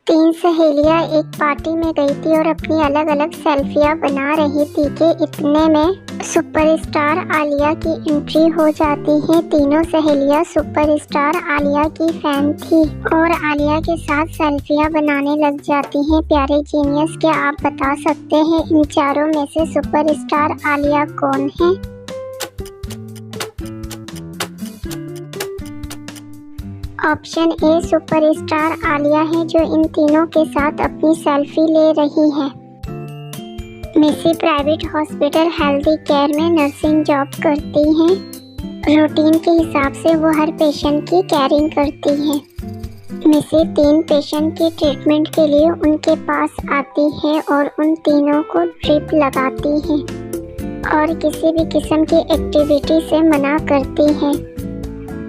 तीन सहेलियां एक पार्टी में गई थी और अपनी अलग अलग सेल्फियां बना रही थी कि इतने में सुपरस्टार आलिया की एंट्री हो जाती है। तीनों सहेलियां सुपरस्टार आलिया की फैन थी और आलिया के साथ सेल्फियां बनाने लग जाती हैं। प्यारे जीनियस, क्या आप बता सकते हैं इन चारों में से सुपरस्टार आलिया कौन है? ऑप्शन ए सुपरस्टार आलिया है जो इन तीनों के साथ अपनी सेल्फी ले रही है। मिसी प्राइवेट हॉस्पिटल हेल्दी केयर में नर्सिंग जॉब करती हैं। रूटीन के हिसाब से वो हर पेशेंट की केयरिंग करती है। मिसी 3 पेशेंट की ट्रीटमेंट के लिए उनके पास आती है और उन तीनों को ड्रिप लगाती है और किसी भी किस्म की एक्टिविटी से मना करती है।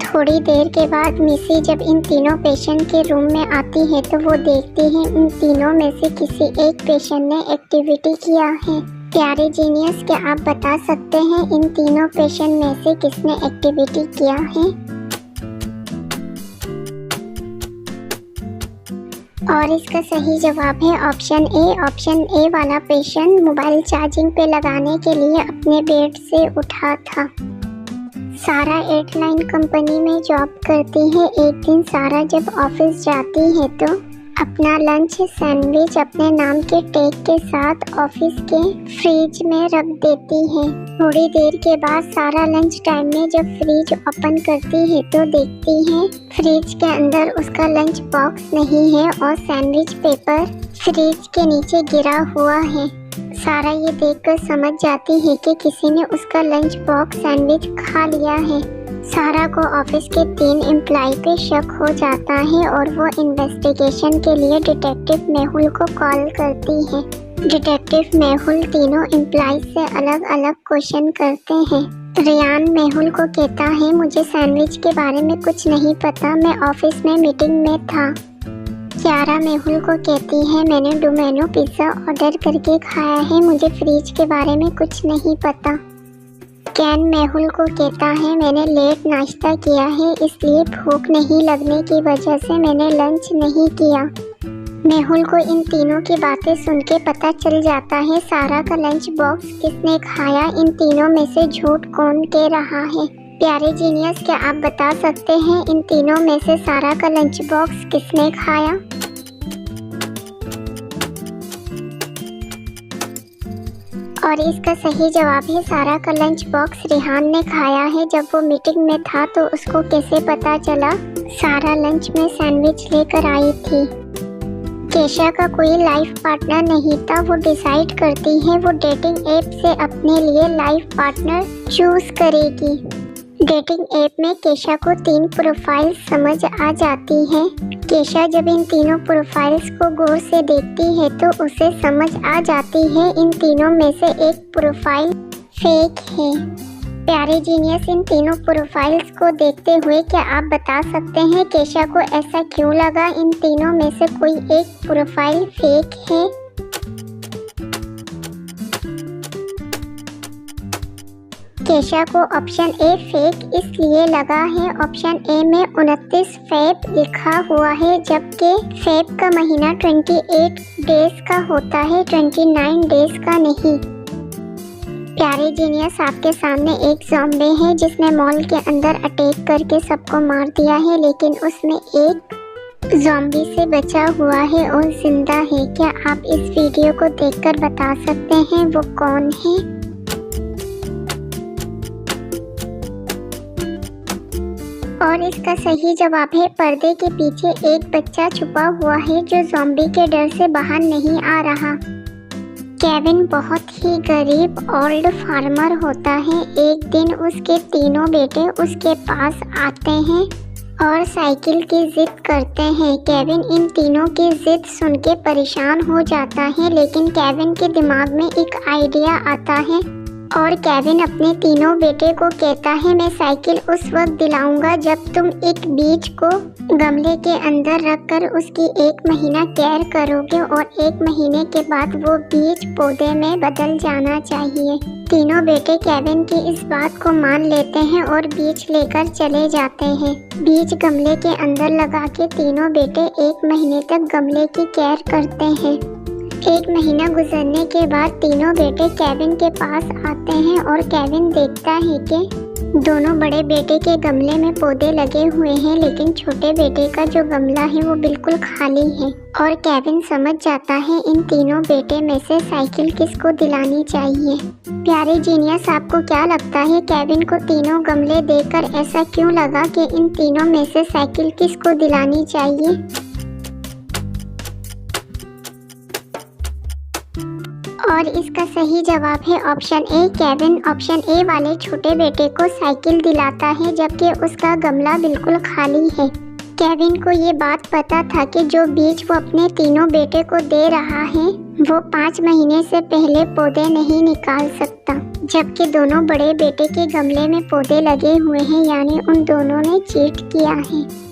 थोड़ी देर के बाद मिसी जब इन तीनों पेशेंट के रूम में आती है तो वो देखती है इन तीनों में से किसी एक पेशेंट ने एक्टिविटी किया है। प्यारे जीनियस, क्या आप बता सकते हैं इन तीनों पेशेंट में से किसने एक्टिविटी किया है? और इसका सही जवाब है ऑप्शन ए। ऑप्शन ए वाला पेशेंट मोबाइल चार्जिंग पे लगाने के लिए अपने बेड से उठा था। सारा एयरलाइन कंपनी में जॉब करती है। एक दिन सारा जब ऑफिस जाती है तो अपना लंच सैंडविच अपने नाम के टैग के साथ ऑफिस के फ्रिज में रख देती है। थोड़ी देर के बाद सारा लंच टाइम में जब फ्रिज ओपन करती है तो देखती है फ्रिज के अंदर उसका लंच बॉक्स नहीं है और सैंडविच पेपर फ्रिज के नीचे गिरा हुआ है। सारा ये देखकर समझ जाती है कि किसी ने उसका लंच बॉक्स सैंडविच खा लिया है। सारा को ऑफिस के 3 एम्प्लॉय पे शक हो जाता है और वो इन्वेस्टिगेशन के लिए डिटेक्टिव मेहुल को कॉल करती है। डिटेक्टिव मेहुल तीनों एम्प्लॉय से अलग अलग क्वेश्चन करते हैं। रियान मेहुल को कहता है, मुझे सैंडविच के बारे में कुछ नहीं पता, मैं ऑफिस में मीटिंग में था। क्यारा मेहुल को कहती है, मैंने डोमिनो पिज़्ज़ा ऑर्डर करके खाया है, मुझे फ्रिज के बारे में कुछ नहीं पता। कैन मेहुल को कहता है, मैंने लेट नाश्ता किया है इसलिए भूख नहीं लगने की वजह से मैंने लंच नहीं किया। मेहुल को इन तीनों की बातें सुन के पता चल जाता है सारा का लंच बॉक्स किसने खाया। इन तीनों में से झूठ कौन कह रहा है? प्यारे जीनियस, क्या आप बता सकते हैं इन तीनों में से सारा का लंच बॉक्स किसने खाया? और इसका सही जवाब है सारा का लंच बॉक्स रिहान ने खाया है। जब वो मीटिंग में था तो उसको कैसे पता चला सारा लंच में सैंडविच लेकर आई थी? केशा का कोई लाइफ पार्टनर नहीं था। वो डिसाइड करती है वो डेटिंग ऐप से अपने लिए लाइफ पार्टनर चूज करेगी। डेटिंग ऐप में केशा को 3 प्रोफाइल समझ आ जाती है। केशा जब इन तीनों प्रोफाइल्स को गौर से देखती है तो उसे समझ आ जाती है इन तीनों में से एक प्रोफाइल फेक है। प्यारे जीनियस, इन तीनों प्रोफाइल्स को देखते हुए क्या आप बता सकते हैं केशा को ऐसा क्यों लगा इन तीनों में से कोई एक प्रोफाइल फेक है? केशा को ऑप्शन ए फेक इसलिए लगा है। ऑप्शन ए में 29 फेब लिखा हुआ है जबकि फेब का महीना 28 डेज का होता है, 29 डेज का नहीं। प्यारे जीनियस, आपके सामने एक ज़ॉम्बी है जिसने मॉल के अंदर अटैक करके सबको मार दिया है, लेकिन उसमें एक ज़ॉम्बी से बचा हुआ है और जिंदा है। क्या आप इस वीडियो को देखकर बता सकते हैं वो कौन है? और इसका सही जवाब है पर्दे के पीछे एक बच्चा छुपा हुआ है जो ज़ॉम्बी के डर से बाहर नहीं आ रहा। केविन बहुत ही गरीब ओल्ड फार्मर होता है। एक दिन उसके तीनों बेटे उसके पास आते हैं और साइकिल की जिद करते हैं। केविन इन तीनों की जिद सुन के परेशान हो जाता है, लेकिन केविन के दिमाग में एक आइडिया आता है। और केविन अपने तीनों बेटे को कहता है मैं साइकिल उस वक्त दिलाऊंगा जब तुम एक बीज को गमले के अंदर रखकर उसकी 1 महीना केयर करोगे और 1 महीने के बाद वो बीज पौधे में बदल जाना चाहिए। तीनों बेटे केविन की इस बात को मान लेते हैं और बीज लेकर चले जाते हैं। बीज गमले के अंदर लगा के तीनों बेटे 1 महीने तक गमले की केयर करते हैं। 1 महीना गुजरने के बाद तीनों बेटे केविन के पास आते हैं और केविन देखता है कि दोनों बड़े बेटे के गमले में पौधे लगे हुए हैं, लेकिन छोटे बेटे का जो गमला है वो बिल्कुल खाली है। और केविन समझ जाता है इन तीनों बेटे में से साइकिल किसको दिलानी चाहिए। प्यारे जीनियस, आपको क्या लगता है केविन को तीनों गमले देकर ऐसा क्यों लगा कि इन तीनों में से साइकिल किसको दिलानी चाहिए? और इसका सही जवाब है option A. Kevin option A वाले छोटे बेटे को साइकिल दिलाता है जबकि उसका गमला बिल्कुल खाली है। केविन को ये बात पता था कि जो बीज वो अपने तीनों बेटे को दे रहा है वो 5 महीने से पहले पौधे नहीं निकाल सकता, जबकि दोनों बड़े बेटे के गमले में पौधे लगे हुए हैं, यानी उन दोनों ने चीट किया है।